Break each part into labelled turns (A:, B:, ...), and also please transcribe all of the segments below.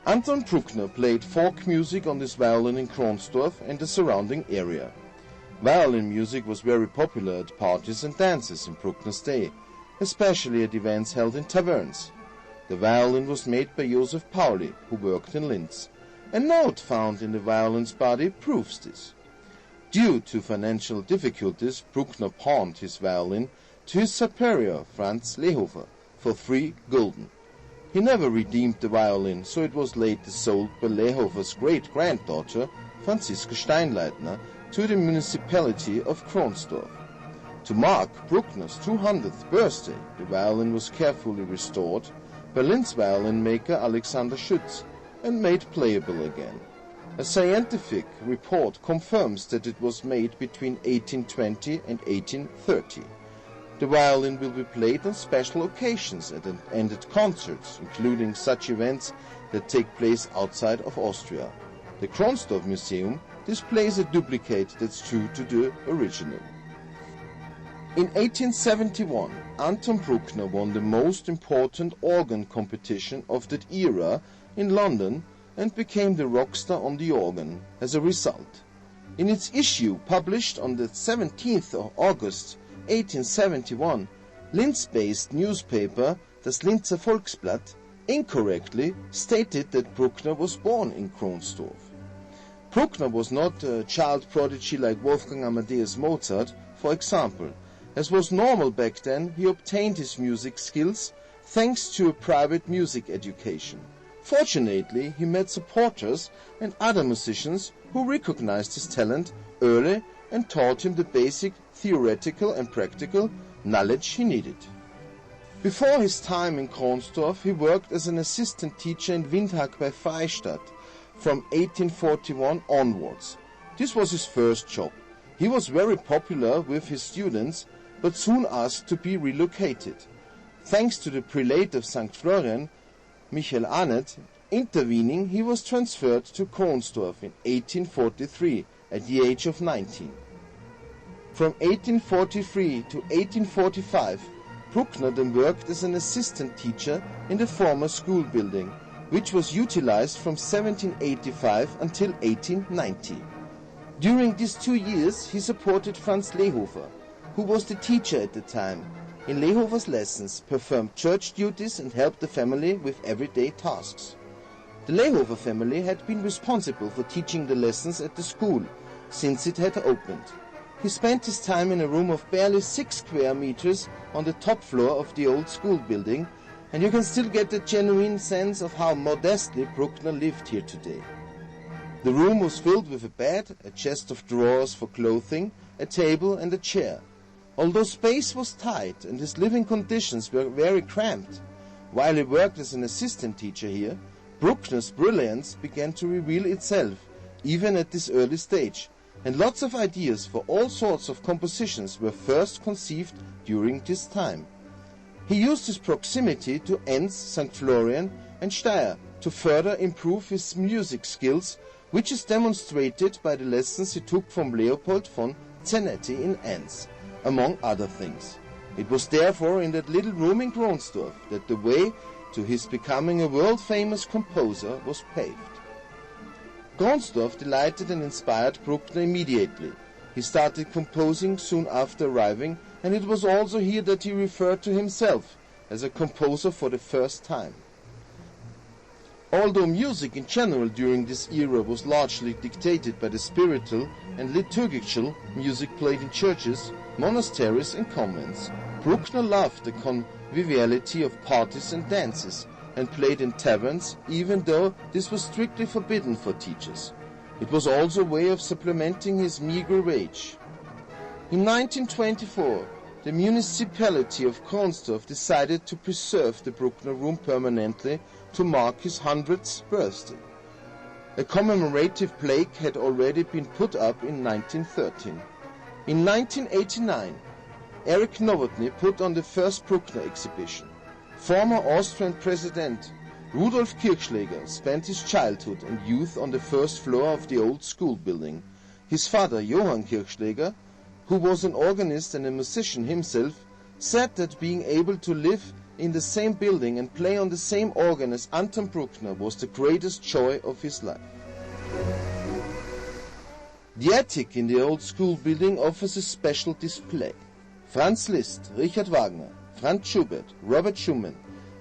A: Anton Bruckner played folk music on his violin in Kronstorf and the surrounding area. Violin music was very popular at parties and dances in Bruckner's day, especially at events held in taverns. The violin was made by Joseph Pauli, who worked in Linz. A note found in the violin's body proves this. Due to financial difficulties, Bruckner pawned his violin to his superior, Franz Lehofer, for 3 gulden. He never redeemed the violin, so it was later sold by Lehofer's great-granddaughter, Franziska Steinleitner, to the municipality of Kronstorf. To mark Bruckner's 200th birthday, the violin was carefully restored by Linz violin maker Alexander Schütz and made playable again. A scientific report confirms that it was made between 1820 and 1830. The violin will be played on special occasions and at concerts, including such events that take place outside of Austria. The Kronstorf Museum displays a duplicate that's true to the original. In 1871, Anton Bruckner won the most important organ competition of that era in London and became the rock star on the organ as a result. In its issue published on the 17th of August 1871, Linz-based newspaper Das Linzer Volksblatt incorrectly stated that Bruckner was born in Kronstorf. Bruckner was not a child prodigy like Wolfgang Amadeus Mozart, for example. As was normal back then, he obtained his music skills thanks to a private music education. Fortunately, he met supporters and other musicians who recognized his talent early and taught him the basic theoretical and practical knowledge he needed. Before his time in Kronstorf, he worked as an assistant teacher in Windhag bei Freistadt from 1841 onwards. This was his first job. He was very popular with his students, but soon asked to be relocated. Thanks to the prelate of St. Florian, Michael Arnett, intervening, he was transferred to Kronstorf in 1843 at the age of 19. From 1843 to 1845, Bruckner then worked as an assistant teacher in the former school building, which was utilized from 1785 until 1890. During these 2 years, he supported Franz Lehofer, who was the teacher at the time. In Lehofer's lessons, performed church duties and helped the family with everyday tasks. The Lehofer family had been responsible for teaching the lessons at the school since it had opened. He spent his time in a room of barely 6 square meters on the top floor of the old school building, and you can still get a genuine sense of how modestly Bruckner lived here today. The room was filled with a bed, a chest of drawers for clothing, a table and a chair. Although space was tight and his living conditions were very cramped, while he worked as an assistant teacher here, Bruckner's brilliance began to reveal itself, even at this early stage, and lots of ideas for all sorts of compositions were first conceived during this time. He used his proximity to Enns, St. Florian and Steyr to further improve his music skills, which is demonstrated by the lessons he took from Leopold von Zanetti in Enns, among other things. It was therefore in that little room in Kronstorf that the way to his becoming a world-famous composer was paved. Kronstorf delighted and inspired Bruckner immediately. He started composing soon after arriving, and it was also here that he referred to himself as a composer for the first time. Although music in general during this era was largely dictated by the spiritual and liturgical music played in churches, monasteries and convents, Bruckner loved the conviviality of parties and dances, and played in taverns, even though this was strictly forbidden for teachers. It was also a way of supplementing his meager wage. In 1924, the municipality of Kronstorf decided to preserve the Bruckner room permanently to mark his 100th birthday. A commemorative plaque had already been put up in 1913. In 1989, Erich Nowotny put on the first Bruckner exhibition. Former Austrian President Rudolf Kirchschläger spent his childhood and youth on the first floor of the old school building. His father, Johann Kirchschläger, who was an organist and a musician himself, said that being able to live in the same building and play on the same organ as Anton Bruckner was the greatest joy of his life. The attic in the old school building offers a special display. Franz Liszt, Richard Wagner, Franz Schubert, Robert Schumann,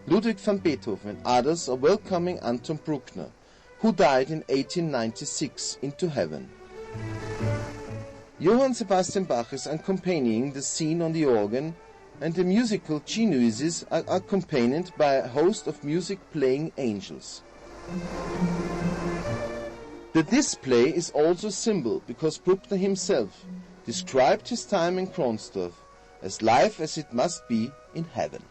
A: Ludwig van Beethoven and others are welcoming Anton Bruckner, who died in 1896, into heaven. Johann Sebastian Bach is accompanying the scene on the organ, and the musical genuises are accompanied by a host of music-playing angels. The display is also a symbol because Bruckner himself described his time in Kronstorf as life as it must be in heaven.